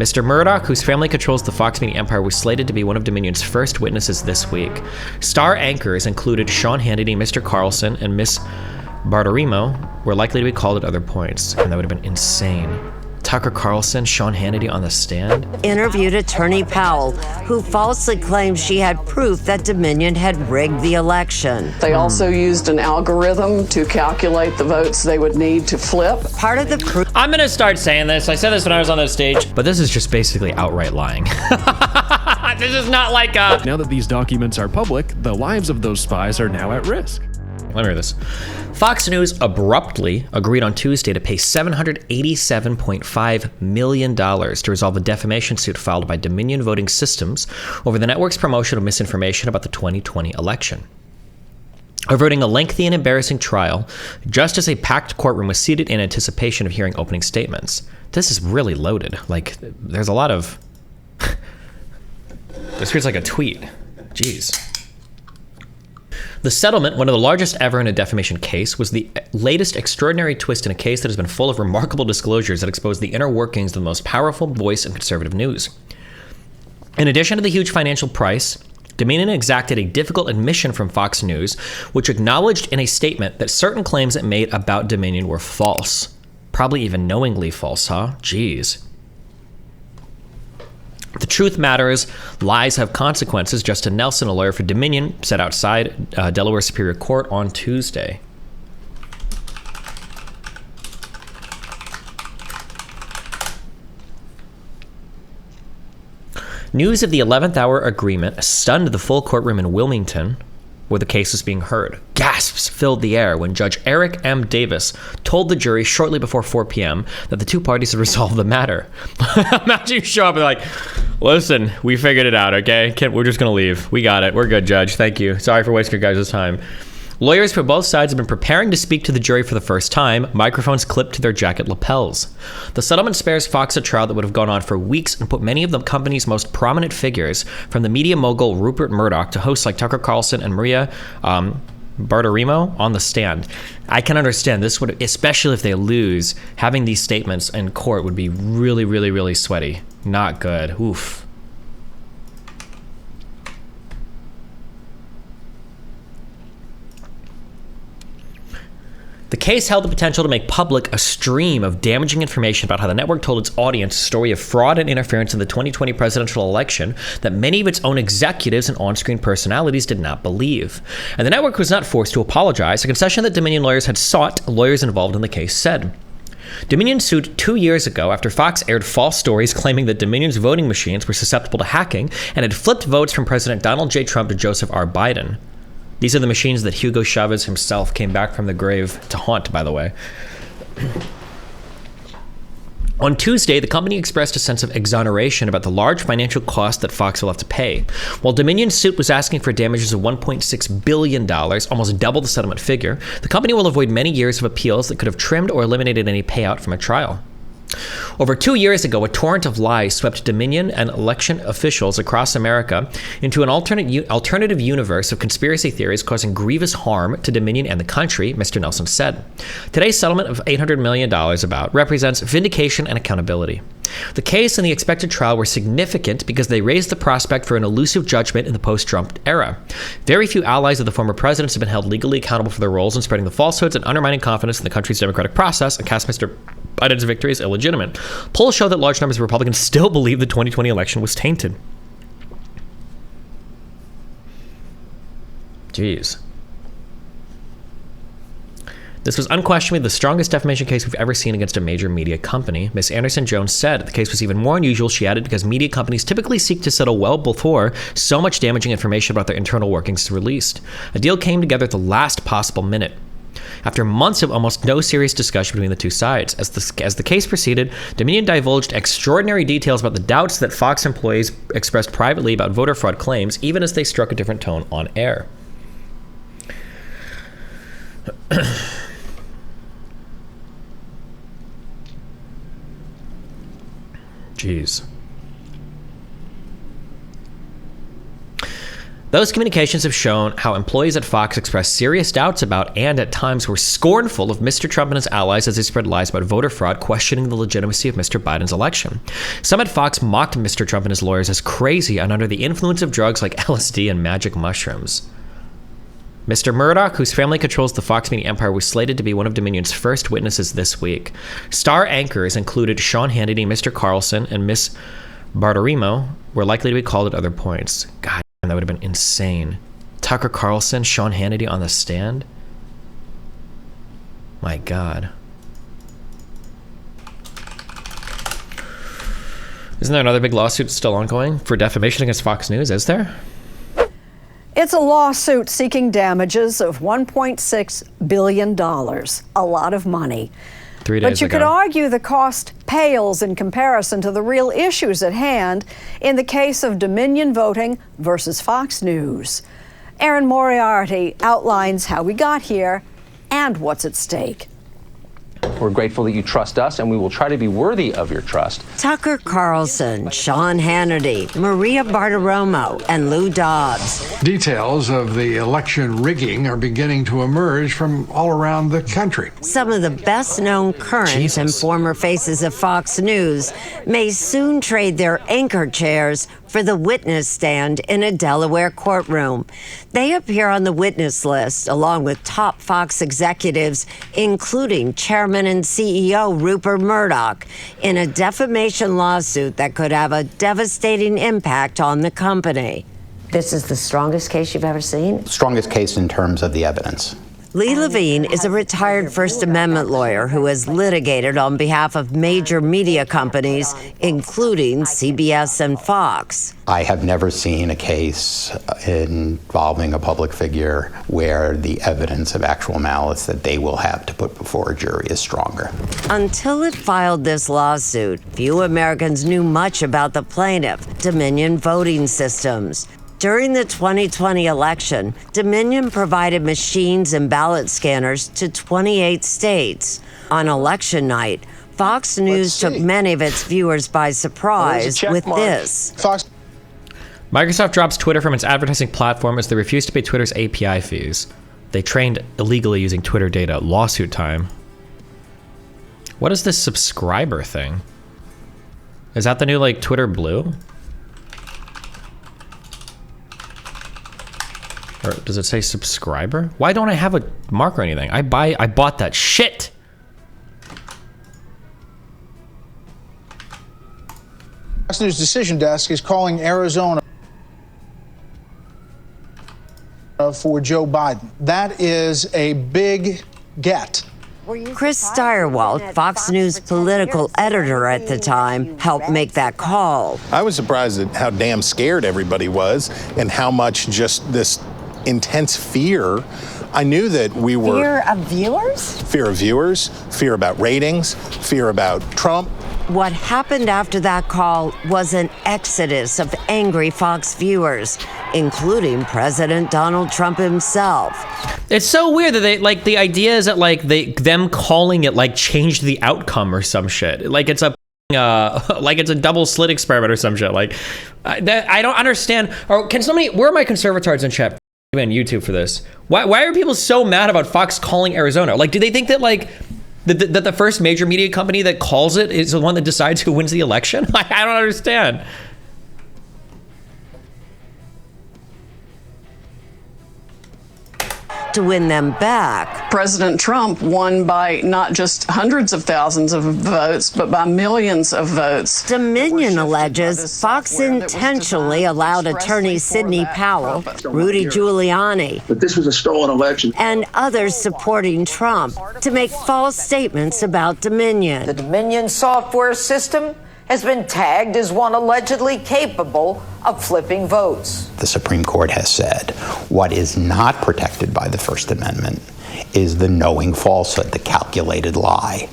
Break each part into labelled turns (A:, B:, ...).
A: Mr. Murdoch, whose family controls the Fox media empire, was slated to be one of Dominion's first witnesses this week. Star anchors included Sean Hannity, Mr. Carlson, and Miss Bartiromo were likely to be called at other points, and that would have been insane. Tucker Carlson, Sean Hannity on the stand.
B: Interviewed attorney Powell, who falsely claimed she had proof that Dominion had rigged the election.
C: They also used an algorithm to calculate the votes they would need to flip.
B: Part of the proof.
A: I'm gonna start saying this. I said this when I was on the stage, but this is just basically outright lying. This is not like
D: Now that these documents are public, the lives of those spies are now at risk.
A: Let me read this. Fox News abruptly agreed on Tuesday to pay $787.5 million to resolve a defamation suit filed by Dominion Voting Systems over the network's promotion of misinformation about the 2020 election. Averting a lengthy and embarrassing trial, just as a packed courtroom was seated in anticipation of hearing opening statements. This is really loaded. Like, there's a lot of... This feels like a tweet. Jeez. The settlement, one of the largest ever in a defamation case, was the latest extraordinary twist in a case that has been full of remarkable disclosures that expose the inner workings of the most powerful voice in conservative news. In addition to the huge financial price, Dominion exacted a difficult admission from Fox News, which acknowledged in a statement that certain claims it made about Dominion were false. Probably even knowingly false, huh? Jeez. The truth matters. Lies have consequences. Justin Nelson, a lawyer for Dominion, said outside Delaware Superior Court on Tuesday. News of the 11th hour agreement stunned the full courtroom in Wilmington, where the case was being heard. Gasps filled the air when Judge Eric M. Davis told the jury shortly before 4 p.m. that the two parties had resolved the matter. Imagine you show up and like, listen, we figured it out, okay? We're just gonna leave. We got it. We're good, Judge. Thank you. Sorry for wasting your guys' time. Lawyers for both sides have been preparing to speak to the jury for the first time, microphones clipped to their jacket lapels. The settlement spares Fox a trial that would have gone on for weeks and put many of the company's most prominent figures, from the media mogul Rupert Murdoch to hosts like Tucker Carlson and Maria Bartiromo, on the stand. I can understand this would, especially if they lose, having these statements in court would be really, really, really sweaty. Not good. Oof. The case held the potential to make public a stream of damaging information about how the network told its audience a story of fraud and interference in the 2020 presidential election that many of its own executives and on-screen personalities did not believe. And the network was not forced to apologize, a concession that Dominion lawyers had sought, lawyers involved in the case said. Dominion sued 2 years ago after Fox aired false stories claiming that Dominion's voting machines were susceptible to hacking and had flipped votes from President Donald J. Trump to Joseph R. Biden. These are the machines that Hugo Chavez himself came back from the grave to haunt, by the way. On Tuesday, the company expressed a sense of exoneration about the large financial cost that Fox will have to pay. While Dominion's suit was asking for damages of $1.6 billion, almost double the settlement figure, the company will avoid many years of appeals that could have trimmed or eliminated any payout from a trial. Over 2 years ago, a torrent of lies swept Dominion and election officials across America into an alternative universe of conspiracy theories causing grievous harm to Dominion and the country, Mr. Nelson said. Today's settlement of $800 million represents vindication and accountability. The case and the expected trial were significant because they raised the prospect for an elusive judgment in the post-Trump era. Very few allies of the former presidents have been held legally accountable for their roles in spreading the falsehoods and undermining confidence in the country's democratic process, and cast Mr. Biden's victory is illegitimate. Polls show that large numbers of Republicans still believe the 2020 election was tainted. Jeez. This was unquestionably the strongest defamation case we've ever seen against a major media company, Ms. Anderson-Jones said. The case was even more unusual, she added, because media companies typically seek to settle well before so much damaging information about their internal workings is released. A deal came together at the last possible minute. After months of almost no serious discussion between the two sides, as the case proceeded, Dominion divulged extraordinary details about the doubts that Fox employees expressed privately about voter fraud claims, even as they struck a different tone on air. Jeez. Those communications have shown how employees at Fox expressed serious doubts about and at times were scornful of Mr. Trump and his allies as they spread lies about voter fraud, questioning the legitimacy of Mr. Biden's election. Some at Fox mocked Mr. Trump and his lawyers as crazy and under the influence of drugs like LSD and magic mushrooms. Mr. Murdoch, whose family controls the Fox media empire, was slated to be one of Dominion's first witnesses this week. Star anchors included Sean Hannity, Mr. Carlson, and Miss Bartiromo were likely to be called at other points. God, that would have been insane. Tucker Carlson, Sean Hannity on the stand? My God. Isn't there another big lawsuit still ongoing for defamation against Fox News? Is there?
E: It's a lawsuit seeking damages of $1.6 billion. A lot of money.
A: 3 days ago.
E: But you could argue the cost pales in comparison to the real issues at hand in the case of Dominion voting versus Fox News. Aaron Moriarty outlines how we got here and what's at stake.
F: We're grateful that you trust us, and we will try to be worthy of your trust.
B: Tucker Carlson, Sean Hannity, Maria Bartiromo, and Lou Dobbs.
G: Details of the election rigging are beginning to emerge from all around the country.
B: Some of the best-known current and former faces of Fox News may soon trade their anchor chairs for the witness stand in a Delaware courtroom. They appear on the witness list along with top Fox executives, including Chairman and CEO Rupert Murdoch, in a defamation lawsuit that could have a devastating impact on the company. This is the strongest case you've ever seen?
H: Strongest case in terms of the evidence.
B: Lee Levine is a retired First Amendment lawyer who has litigated on behalf of major media companies, including CBS and Fox.
H: I have never seen a case involving a public figure where the evidence of actual malice that they will have to put before a jury is stronger.
B: Until it filed this lawsuit, few Americans knew much about the plaintiff, Dominion Voting Systems. During the 2020 election, Dominion provided machines and ballot scanners to 28 states. On election night, Fox News took many of its viewers by surprise with this.
A: Microsoft drops Twitter from its advertising platform as they refuse to pay Twitter's API fees. They trained illegally using Twitter data. Lawsuit time. What is this subscriber thing? Is that the new, like, Twitter Blue? Or does it say subscriber? Why don't I have a mark or anything? I bought that shit.
I: Fox News Decision Desk is calling Arizona for Joe Biden. That is a big get.
B: Chris Steyerwalt, Fox News political editor at the time, helped make that call.
J: I was surprised at how damn scared everybody was and how much just this intense fear. I knew that we were...
B: Fear of viewers?
J: Fear of viewers, fear about ratings, fear about Trump.
B: What happened after that call was an exodus of angry Fox viewers, including President Donald Trump himself.
A: It's so weird that they, like, the idea is that, like, them calling it, like, changed the outcome or some shit. Like it's a like it's a double slit experiment or some shit. Like, I don't understand. Or can somebody, where are my conservatards in chat? On YouTube for this. Why are people so mad about Fox calling Arizona? Like, do they think that, like, that the first major media company that calls it is the one that decides who wins the election? I don't understand.
B: To win them back.
C: President Trump won by not just hundreds of thousands of votes, but by millions of votes.
B: Dominion alleges Fox intentionally allowed attorney Sidney Powell, Rudy Giuliani,
K: that this was a stolen election,
B: and others supporting Trump to make false statements about Dominion.
L: The Dominion software system has been tagged as one allegedly capable of flipping votes.
H: The Supreme Court has said what is not protected by the First Amendment is the knowing falsehood, the calculated lie.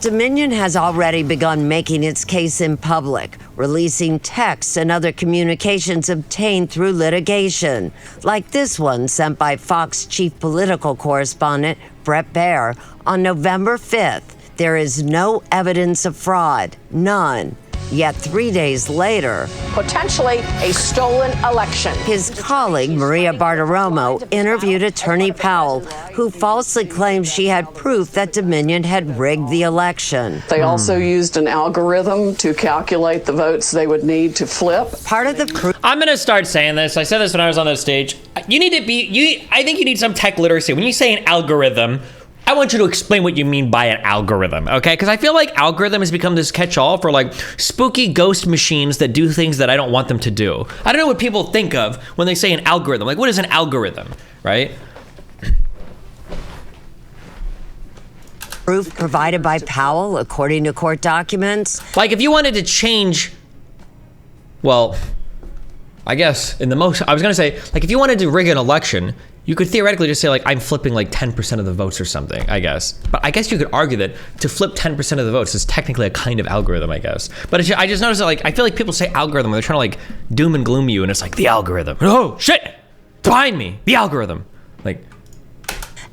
B: Dominion has already begun making its case in public, releasing texts and other communications obtained through litigation, like this one sent by Fox chief political correspondent Bret Baier on November 5th. There is no evidence of fraud, none. Yet 3 days later,
K: potentially a stolen election.
B: His colleague, Maria Bartiromo, interviewed attorney Powell, who falsely claimed she had proof that Dominion had rigged the election.
C: They also used an algorithm to calculate the votes they would need to flip.
B: Part of the proof.
A: I'm gonna start saying this. I said this when I was on the stage. You need to be, I think you need some tech literacy. When you say an algorithm, I want you to explain what you mean by an algorithm, okay? Because I feel like algorithm has become this catch-all for like spooky ghost machines that do things that I don't want them to do. I don't know what people think of when they say an algorithm. Like, what is an algorithm, right?
B: Proof provided by Powell, according to court documents.
A: Like, if you wanted to change, well, I guess I was gonna say, like, if you wanted to rig an election, you could theoretically just say, like, I'm flipping like 10% of the votes or something, I guess. But I guess you could argue that to flip 10% of the votes is technically a kind of algorithm, I guess. But I just noticed that, like, I feel like people say algorithm when they're trying to, like, doom and gloom you, and it's like, the algorithm. Oh, shit! Behind me! The algorithm! Like,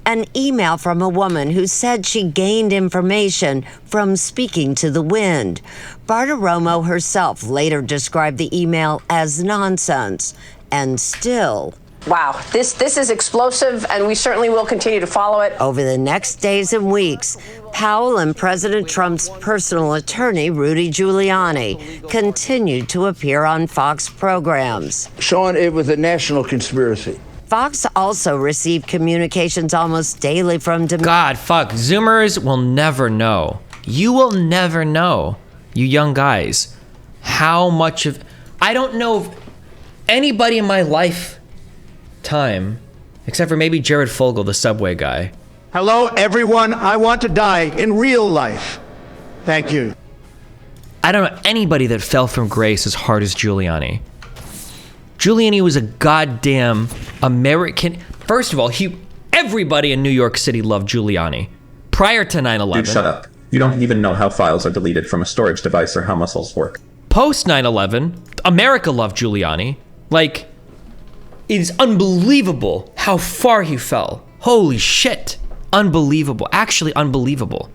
B: an email from a woman who said she gained information from speaking to the wind. Bartiromo herself later described the email as nonsense, and still...
K: Wow, this is explosive, and we certainly will continue to follow it.
B: Over the next days and weeks, Powell and President Trump's personal attorney, Rudy Giuliani, continued to appear on Fox programs.
M: Sean, it was a national conspiracy.
B: Fox also received communications almost daily from
A: God, fuck. Zoomers will never know. You will never know, you young guys, how much of... I don't know of anybody in my lifetime, except for maybe Jared Fogle, the Subway guy.
M: Hello, everyone. I want to die in real life. Thank you.
A: I don't know anybody that fell from grace as hard as Giuliani. Giuliani was a goddamn American. First of all, everybody in New York City loved Giuliani. Prior to 9/11.
N: Dude, shut up. You don't even know how files are deleted from a storage device or how muscles work.
A: Post 9/11, America loved Giuliani. Like, it's unbelievable how far he fell. Holy shit. Unbelievable. Actually unbelievable.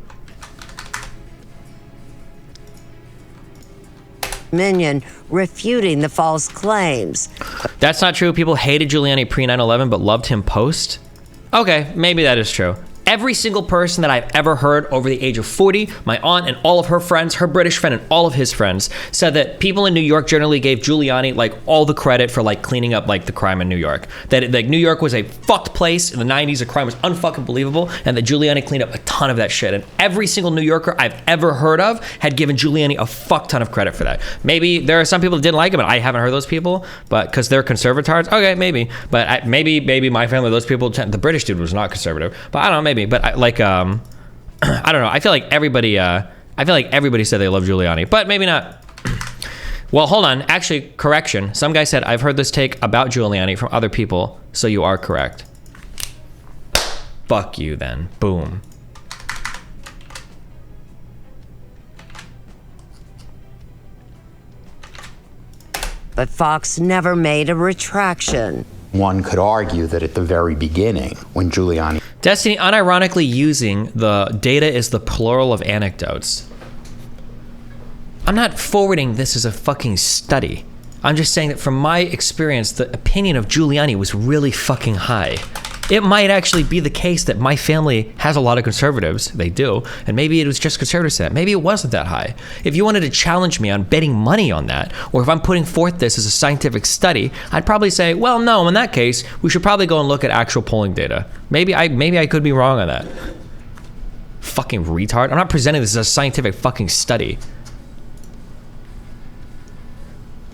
B: Dominion refuting the false claims.
A: That's not true. People hated Giuliani pre 9/11 but loved him post. Okay, maybe that is true. Every single person that I've ever heard over the age of 40, my aunt and all of her friends, her British friend and all of his friends, said that people in New York generally gave Giuliani like all the credit for like cleaning up like the crime in New York. That like New York was a fucked place in the 90s, the crime was unfucking believable, and that Giuliani cleaned up a ton of that shit. And every single New Yorker I've ever heard of had given Giuliani a fuck ton of credit for that. Maybe there are some people that didn't like him, and I haven't heard those people, but because they're conservatards, okay, maybe. But maybe my family, those people, the British dude was not conservative, but I don't know, maybe. But I don't know. I feel like everybody said they love Giuliani, but maybe not. Well, hold on. Actually, correction. Some guy said, I've heard this take about Giuliani from other people, so you are correct. Fuck you then. Boom.
B: But Fox never made a retraction.
H: One could argue that at the very beginning, when Giuliani...
A: Destiny unironically using the data is the plural of anecdotes. I'm not forwarding this as a fucking study. I'm just saying that from my experience, the opinion of Giuliani was really fucking high. It might actually be the case that my family has a lot of conservatives. They do. And maybe it was just conservatives that. Maybe it wasn't that high. If you wanted to challenge me on betting money on that, or if I'm putting forth this as a scientific study, I'd probably say, well, no, in that case, we should probably go and look at actual polling data. Maybe I could be wrong on that. Fucking retard. I'm not presenting this as a scientific fucking study.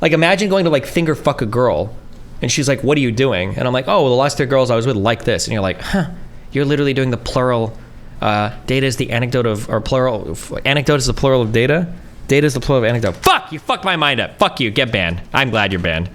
A: Like, imagine going to, like, finger fuck a girl, and she's like, what are you doing? And I'm like, oh, well, the last 3 girls I was with like this. And you're like, huh, you're literally doing the plural. Data is the anecdote of, or plural, anecdote is the plural of data. Data is the plural of anecdote. Fuck, you fucked my mind up. Fuck you, get banned. I'm glad you're banned.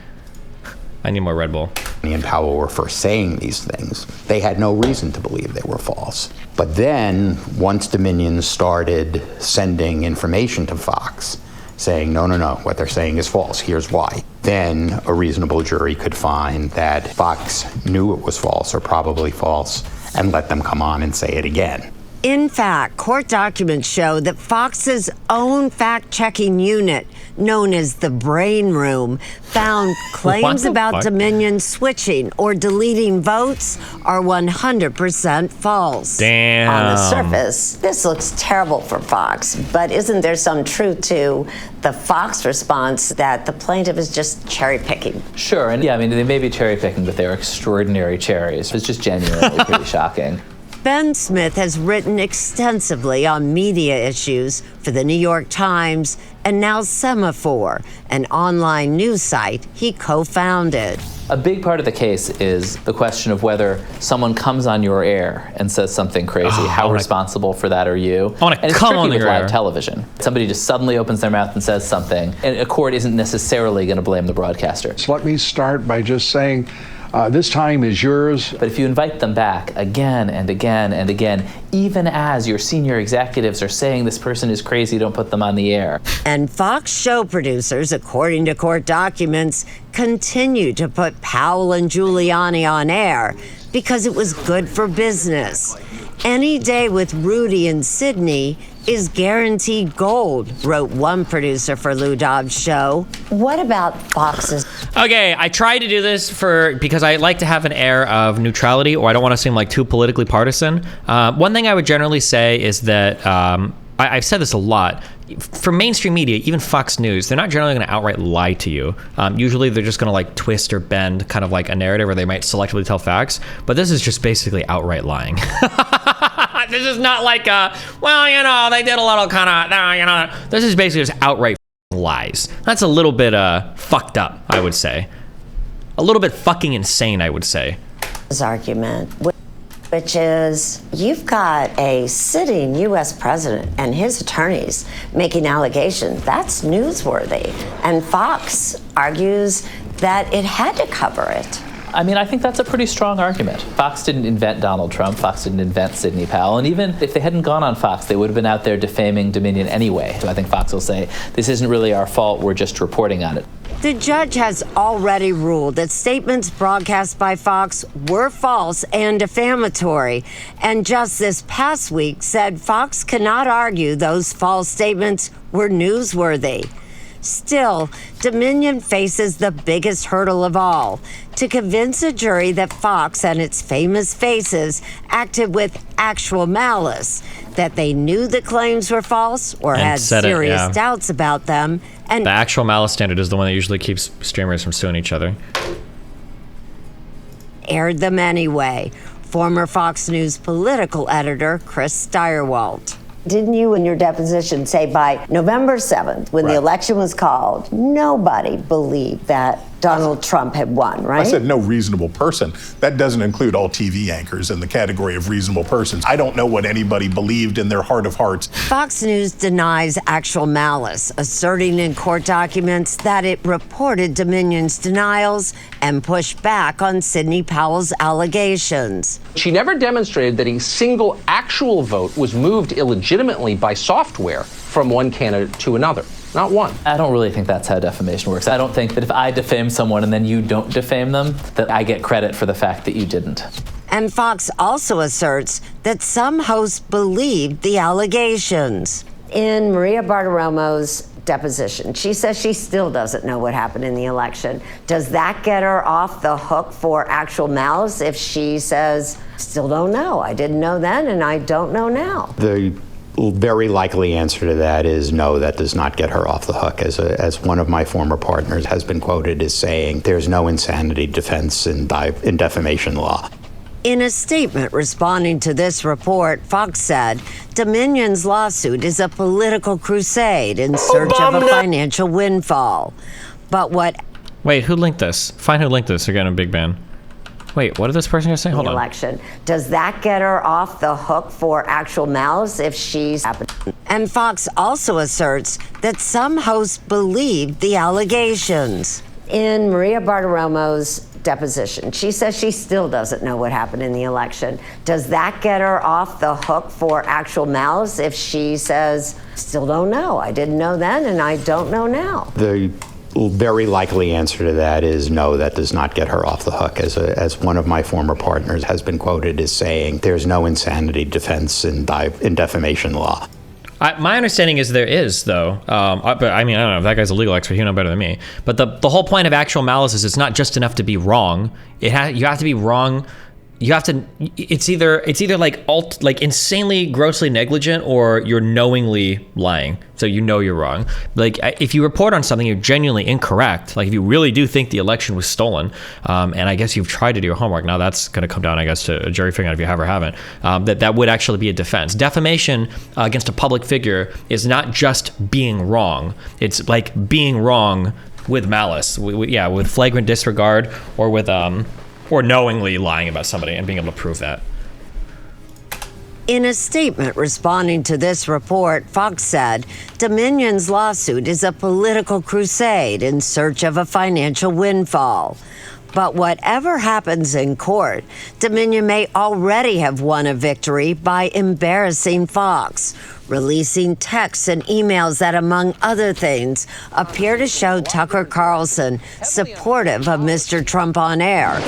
A: I need more Red Bull.
H: And Powell were first saying these things, they had no reason to believe they were false. But then, once Dominion started sending information to Fox, saying, no, what they're saying is false, here's why. Then a reasonable jury could find that Fox knew it was false or probably false and let them come on and say it again.
B: In fact, court documents show that Fox's own fact-checking unit, known as the Brain Room, found claims about Dominion switching or deleting votes are 100% false.
A: Damn.
O: On the surface, this looks terrible for Fox, but isn't there some truth to the Fox response that the plaintiff is just cherry-picking?
P: Sure, and yeah, I mean, they may be cherry-picking, but they're extraordinary cherries. It's just genuinely pretty shocking.
B: Ben Smith has written extensively on media issues for the New York Times and now Semaphore, an online news site he co-founded.
P: A big part of the case is the question of whether someone comes on your air and says something crazy. How responsible for that are you?
A: I want to come on your
P: live
A: air.
P: Television. Somebody just suddenly opens their mouth and says something, and a court isn't necessarily going to blame the broadcaster.
G: So let me start by just saying, this time is yours.
P: But if you invite them back again and again and again, even as your senior executives are saying this person is crazy, don't put them on the air.
B: And Fox show producers, according to court documents, continued to put Powell and Giuliani on air because it was good for business. Any day with Rudy and Sidney is guaranteed gold, wrote one producer for Lou Dobbs' show.
O: What about Fox's?
A: Okay, I tried to do this because I like to have an air of neutrality, or I don't want to seem like too politically partisan. One thing I would generally say is that I've said this a lot. For mainstream media, even Fox News, they're not generally going to outright lie to you. Usually they're just going to like twist or bend kind of like a narrative, or they might selectively tell facts. But this is just basically outright lying. This is not like, well, you know, they did a little kind of, you know. This is basically just outright lies. That's a little bit fucked up, I would say. A little bit fucking insane, I would say.
O: His argument, which is you've got a sitting U.S. president and his attorneys making allegations. That's newsworthy. And Fox argues that it had to cover it.
P: I mean, I think that's a pretty strong argument. Fox didn't invent Donald Trump. Fox didn't invent Sidney Powell. And even if they hadn't gone on Fox, they would have been out there defaming Dominion anyway. So I think Fox will say, this isn't really our fault. We're just reporting on it.
B: The judge has already ruled that statements broadcast by Fox were false and defamatory. And just this past week said Fox cannot argue those false statements were newsworthy. Still, Dominion faces the biggest hurdle of all, to convince a jury that Fox and its famous faces acted with actual malice, that they knew the claims were false or had serious doubts about them. And
A: the actual malice standard is the one that usually keeps streamers from suing each other.
B: Aired them anyway. Former Fox News political editor Chris Steyerwalt.
O: Didn't you in your deposition say by November 7th, when the election was called, nobody believed that Donald Trump had won, right?
J: I said no reasonable person. That doesn't include all TV anchors in the category of reasonable persons. I don't know what anybody believed in their heart of hearts.
B: Fox News denies actual malice, asserting in court documents that it reported Dominion's denials and pushed back on Sidney Powell's allegations.
F: She never demonstrated that a single actual vote was moved illegitimately by software from one candidate to another. Not one.
P: I don't really think that's how defamation works. I don't think that if I defame someone and then you don't defame them, that I get credit for the fact that you didn't.
B: And Fox also asserts that some hosts believed the allegations.
O: In Maria Bartiromo's deposition, she says she still doesn't know what happened in the election. Does that get her off the hook for actual malice if she says, still don't know, I didn't know then and I don't know now?
H: The very likely answer to that is no, that does not get her off the hook. As one of my former partners has been quoted as saying, there's no insanity defense in defamation law.
B: In a statement responding to this report, Fox said Dominion's lawsuit is a political crusade in search of a financial windfall. But what...
A: Wait, who linked this? Find who linked this. You're getting a big ban. Wait, what did this person just say? Hold on.
O: Election. Does that get her off the hook for actual malice if she's...
B: And Fox also asserts that some hosts believed the allegations.
O: In Maria Bartiromo's deposition, she says she still doesn't know what happened in the election. Does that get her off the hook for actual malice if she says, still don't know, I didn't know then and I don't know now?
H: The very likely answer to that is no, that does not get her off the hook. As one of my former partners has been quoted as saying, there's no insanity defense in defamation law.
A: My understanding is there is, though. But I mean, I don't know if that guy's a legal expert. He'll know better than me. But the whole point of actual malice is it's not just enough to be wrong. You have to be wrong. You have to. It's either like insanely grossly negligent, or you're knowingly lying. So you know you're wrong. Like if you report on something you're genuinely incorrect, like if you really do think the election was stolen, and I guess you've tried to do your homework. Now that's going to come down, I guess, to a jury figuring out if you have or haven't. That would actually be a defense. Defamation against a public figure is not just being wrong. It's like being wrong with malice. With flagrant disregard, or with or knowingly lying about somebody and being able to prove that.
B: In a statement responding to this report, Fox said Dominion's lawsuit is a political crusade in search of a financial windfall. But whatever happens in court, Dominion may already have won a victory by embarrassing Fox, releasing texts and emails that, among other things, appear to show Tucker Carlson supportive of Mr. Trump on air.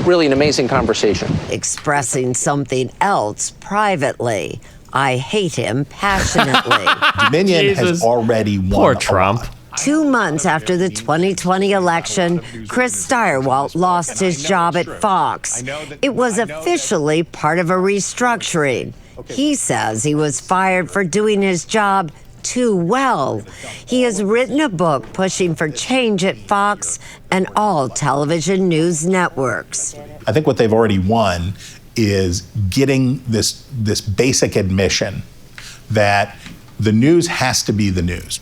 F: Really an amazing conversation.
B: Expressing something else privately. I hate him passionately.
J: Dominion has already won.
A: Poor Trump.
B: 2 months after the 2020 election, Chris Stirewalt lost his job at Fox. It was officially part of a restructuring. He says he was fired for doing his job too well. He has written a book pushing for change at Fox and all television news networks.
J: I think what they've already won is getting this basic admission that the news has to be the news.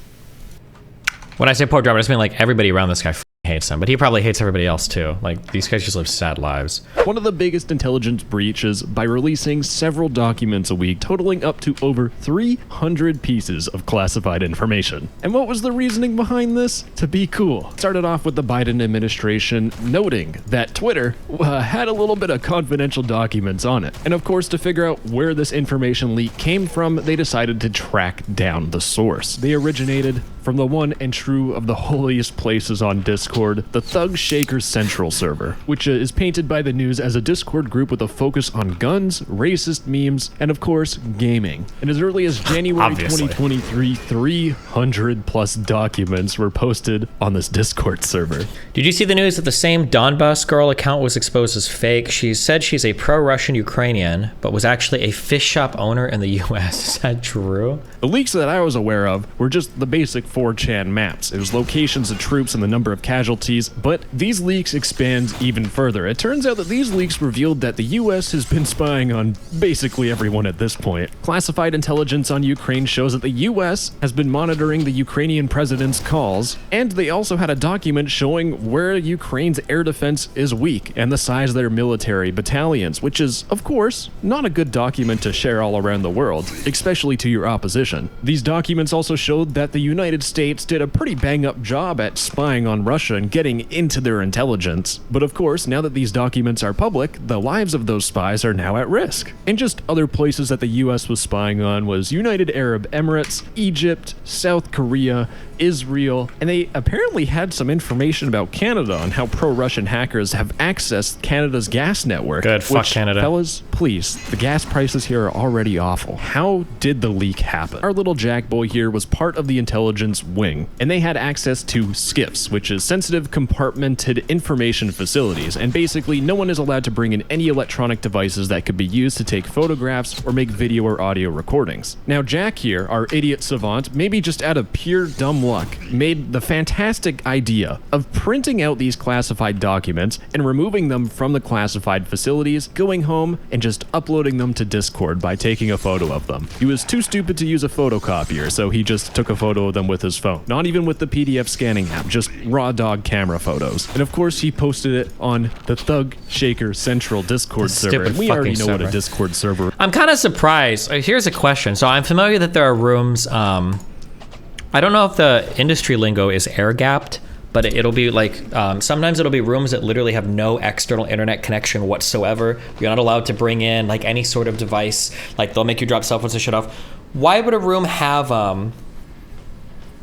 A: When I say poor job, I just mean like everybody around this guy hates him, but he probably hates everybody else too. Like these guys just live sad lives.
D: One of the biggest intelligence breaches by releasing several documents a week, totaling up to over 300 pieces of classified information. And what was the reasoning behind this? To be cool. It started off with the Biden administration noting that Twitter had a little bit of confidential documents on it. And of course, to figure out where this information leak came from, they decided to track down the source. They originated from the one and true of the holiest places on Discord, the Thug Shaker Central server, which is painted by the news as a Discord group with a focus on guns, racist memes, and of course, gaming. And as early as January 2023, 300 plus documents were posted on this Discord server.
A: Did you see the news that the same Donbas girl account was exposed as fake? She said she's a pro-Russian Ukrainian, but was actually a fish shop owner in the US. Is that true?
D: The leaks that I was aware of were just the basic 4chan maps. It was locations of troops and the number of casualties, but these leaks expand even further. It turns out that these leaks revealed that the US has been spying on basically everyone at this point. Classified intelligence on Ukraine shows that the US has been monitoring the Ukrainian president's calls, and they also had a document showing where Ukraine's air defense is weak and the size of their military battalions, which is, of course, not a good document to share all around the world, especially to your opposition. These documents also showed that the United States did a pretty bang-up job at spying on Russia and getting into their intelligence. But of course, now that these documents are public, the lives of those spies are now at risk. And just other places that the US was spying on was United Arab Emirates, Egypt, South Korea, Israel, and they apparently had some information about Canada on how pro-Russian hackers have accessed Canada's gas network.
A: Good, fuck Canada.
D: Fellas, please, the gas prices here are already awful. How did the leak happen? Our little Jack boy here was part of the intelligence wing, and they had access to SCIFs, which is sensitive compartmented information facilities, and basically no one is allowed to bring in any electronic devices that could be used to take photographs or make video or audio recordings. Now Jack here, our idiot savant, maybe just out of pure dumb luck, made the fantastic idea of printing out these classified documents and removing them from the classified facilities, going home and just uploading them to Discord by taking a photo of them. He was too stupid to use a photocopier, so he just took a photo of them with his phone. Not even with the PDF scanning app, just raw dog camera photos. And of course he posted it on the Thug Shaker Central Discord server. And we already know what a Discord server.
A: I'm kind of surprised. Here's a question. So I'm familiar that there are rooms, I don't know if the industry lingo is air-gapped, but it'll be like, sometimes it'll be rooms that literally have no external internet connection whatsoever. You're not allowed to bring in like any sort of device. Like they'll make you drop cell phones and shut off. Why would a room have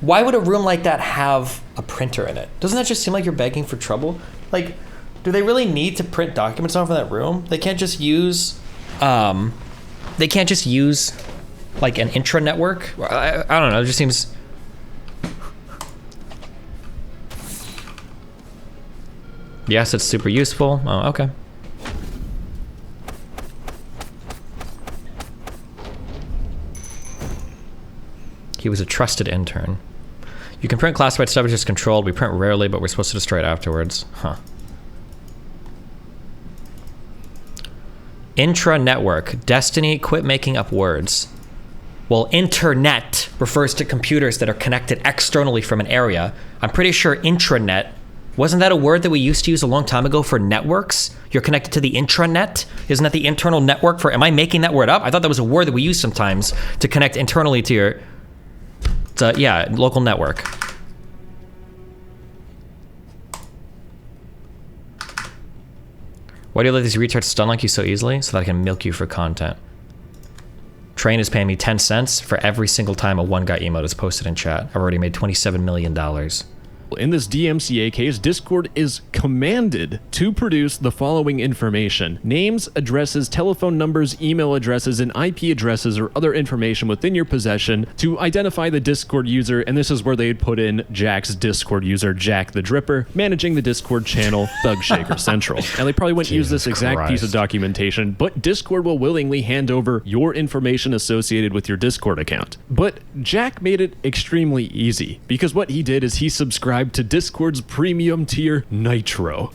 A: why would a room like that have a printer in it? Doesn't that just seem like you're begging for trouble? Like, do they really need to print documents off of that room? They can't just use, like an intra-network? I don't know, it just seems... Yes, it's super useful. Oh, okay. He was a trusted intern. You can print classified stuff, it's just controlled. We print rarely, but we're supposed to destroy it afterwards. Huh. Intra-network. Destiny, quit making up words. Well, internet refers to computers that are connected externally from an area. I'm pretty sure intranet, wasn't that a word that we used to use a long time ago for networks? You're connected to the intranet? Isn't that the internal network for, am I making that word up? I thought that was a word that we use sometimes to connect internally to your, yeah, local network. Why do you let these retards stun like you so easily? So that I can milk you for content. Train is paying me 10 cents for every single time a one guy emote is posted in chat. I've already made $27 million.
D: In this DMCA case, Discord is commanded to produce the following information: names, addresses, telephone numbers, email addresses, and IP addresses or other information within your possession to identify the Discord user, and this is where they'd put in Jack's Discord user, Jack the Dripper, managing the Discord channel, Thug Shaker Central. Now, they probably wouldn't use this exact piece of documentation, but Discord will willingly hand over your information associated with your Discord account. But Jack made it extremely easy, because what he did is he subscribed to Discord's premium tier, Nitro.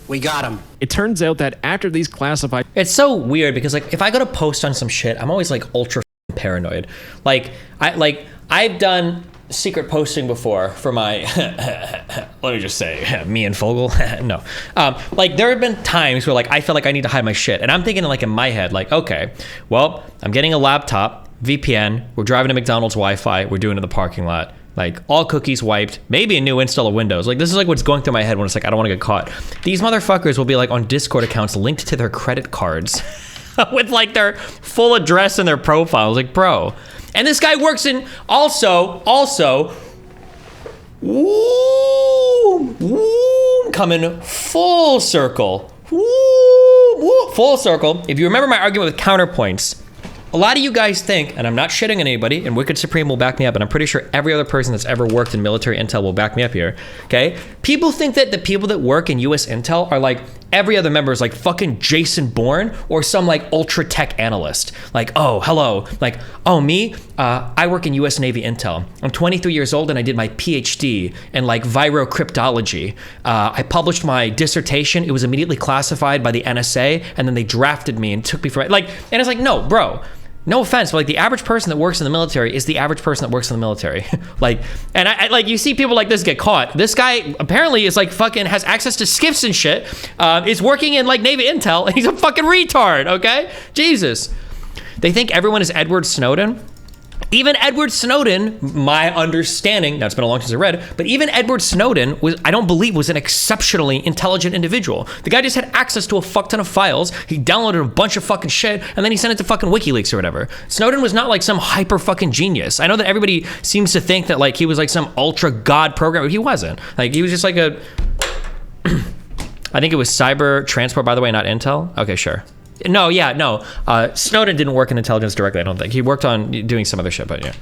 Q: We got him.
D: It turns out that after these classified...
A: It's so weird because, like, if I go to post on some shit, I'm always like ultra paranoid. I've done secret posting before for my let me just say me and Fogel. No, like there have been times where like I feel like I need to hide my shit, and I'm thinking like in my head like, okay, well, I'm getting a laptop, VPN, we're driving to McDonald's Wi-Fi, we're doing it in the parking lot, like all cookies wiped, maybe a new install of Windows. Like this is like what's going through my head when it's like I don't want to get caught. These motherfuckers will be like on Discord accounts linked to their credit cards with like their full address and their profiles. Like, bro. And this guy works in also coming full circle. Full circle. If you remember my argument with counterpoints, a lot of you guys think, and I'm not shitting on anybody, and Wicked Supreme will back me up, and I'm pretty sure every other person that's ever worked in military intel will back me up here, okay? People think that the people that work in US intel are like, every other member is like fucking Jason Bourne or some like ultra tech analyst. Like, oh, hello. Like, oh, me? I work in US Navy intel. I'm 23 years old and I did my PhD in like virocryptology. I published my dissertation. It was immediately classified by the NSA, and then they drafted me and took me for like, and it's like, no, bro. No offense, but like the average person that works in the military is the average person that works in the military. Like, and I like, you see people like this get caught. This guy apparently is like fucking has access to skiffs and shit. Is working in like Navy intel, and he's a fucking retard, okay? Jesus. They think everyone is Edward Snowden. Even Edward Snowden, my understanding, now it's been a long time since I read, but even Edward Snowden was, I don't believe, was an exceptionally intelligent individual. The guy just had access to a fuck ton of files. He downloaded a bunch of fucking shit, and then he sent it to fucking WikiLeaks or whatever. Snowden was not like some hyper fucking genius. I know that everybody seems to think that like he was like some ultra god programmer. He wasn't. Like he was just like a, I think it was cyber transport, by the way, not intel. Okay, sure. No, yeah, no. Snowden didn't work in intelligence directly, I don't think. He worked on doing some other shit, but yeah.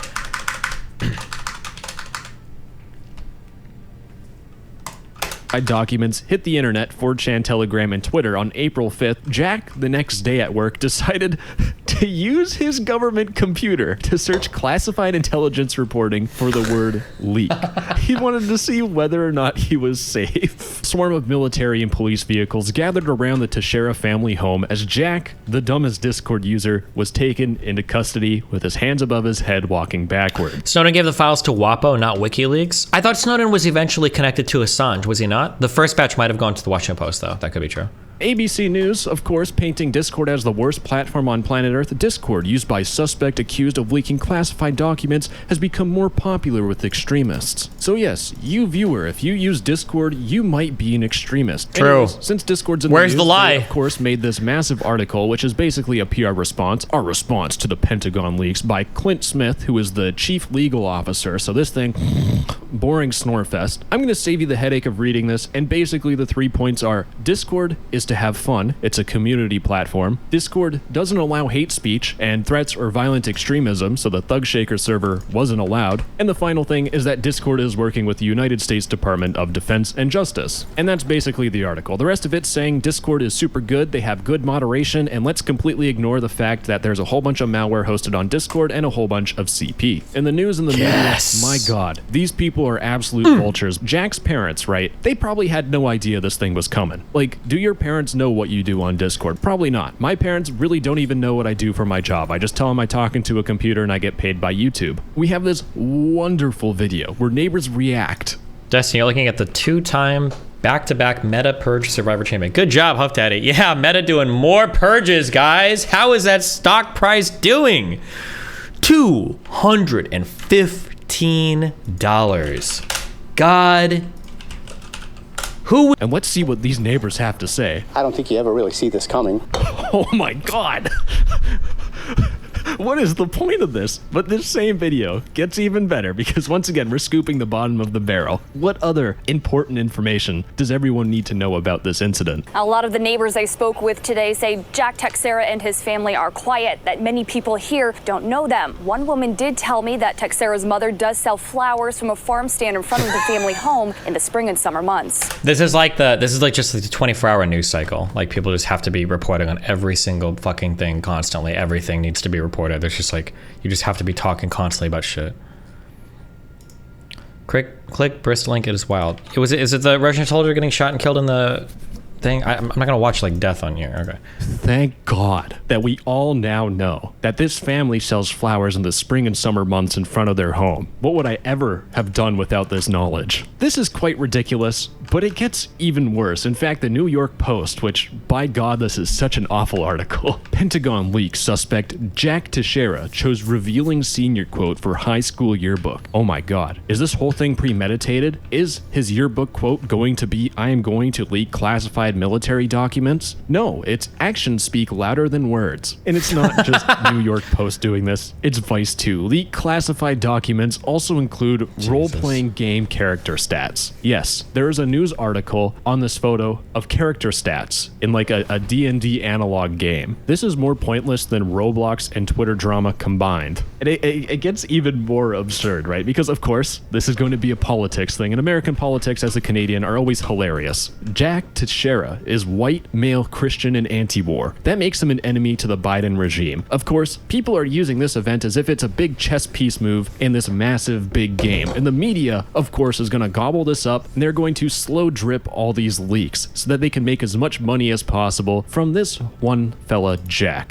D: Documents hit the internet, 4chan, Telegram, and Twitter on April 5th. Jack, the next day at work, decided to use his government computer to search classified intelligence reporting for the word leak. He wanted to see whether or not he was safe. A swarm of military and police vehicles gathered around the Teixeira family home as Jack, the dumbest Discord user, was taken into custody with his hands above his head walking backward.
A: Snowden gave the files to WAPO, not WikiLeaks. I thought Snowden was eventually connected to Assange, was he not? The first batch might have gone to the Washington Post, though. That could be true.
D: ABC News, of course, painting Discord as the worst platform on planet Earth. Discord, used by suspect accused of leaking classified documents, has become more popular with extremists. So yes, you viewer, if you use Discord, you might be an extremist.
A: True.
D: Anyways, since Discord's in
A: Where's
D: the
A: the
D: news,
A: lie?
D: they, of course, made this massive article, which is basically a PR response, our response to the Pentagon leaks, by Clint Smith, who is the chief legal officer. So this thing, boring snorefest. I'm going to save you the headache of reading this, and basically the 3 points are: Discord is to have fun, it's a community platform. Discord doesn't allow hate speech and threats or violent extremism, so the Thugshaker server wasn't allowed. And the final thing is that Discord is working with the United States Department of Defense and Justice. And that's basically the article. The rest of it's saying Discord is super good, they have good moderation, and let's completely ignore the fact that there's a whole bunch of malware hosted on Discord and a whole bunch of CP. In the news and the media, my god, these people are absolute vultures. Jack's parents, right? They probably had no idea this thing was coming. Like, do your parents know what you do on Discord? Probably not. My parents really don't even know what I do for my job. I just tell them I talk into a computer and I get paid by YouTube. We have this wonderful video where neighbors react.
A: Destiny, you're looking at the 2-time back-to-back Meta Purge Survivor Champion. Good job, Huff Daddy. Yeah, Meta doing more purges, guys. How is that stock price doing? $215. God. Who?
D: And let's see what these neighbors have to say.
Q: I don't think you ever really see this coming.
D: Oh my god. What is the point of this? But this same video gets even better because once again, we're scooping the bottom of the barrel. What other important information does everyone need to know about this incident?
R: A lot of the neighbors I spoke with today say Jack Texera and his family are quiet, that many people here don't know them. One woman did tell me that Texera's mother does sell flowers from a farm stand in front of the family home in the spring and summer months.
A: This is like just the 24-hour news cycle. Like, people just have to be reporting on every single fucking thing constantly. Everything needs to be reported. There's just like, you just have to be talking constantly about shit. Click Bristlink, it is wild. Is it the Russian soldier getting shot and killed in the thing? I'm not gonna watch like death on here. Okay.
D: Thank God that we all now know that this family sells flowers in the spring and summer months in front of their home. What would I ever have done without this knowledge? This is quite ridiculous, but it gets even worse. In fact, the New York Post, which, by God, this is such an awful article. Pentagon leaks suspect Jack Teixeira chose revealing senior quote for high school yearbook. Oh my God. Is this whole thing premeditated? Is his yearbook quote going to be, I am going to leak classified military documents? No, it's actions speak louder than words. And it's not just New York Post doing this, it's Vice too. Leaked classified documents also include role-playing game character stats. Yes, there is a news article on this photo of character stats in like a D&D analog game. This is more pointless than Roblox and Twitter drama combined. And it gets even more absurd, right? Because of course, this is going to be a politics thing, and American politics as a Canadian are always hilarious. Jack Teixeira is white, male, Christian, and anti-war. That makes him an enemy to the Biden regime. Of course, people are using this event as if it's a big chess piece move in this massive big game. And the media, of course, is going to gobble this up, and they're going to slow drip all these leaks so that they can make as much money as possible from this one fella, Jack.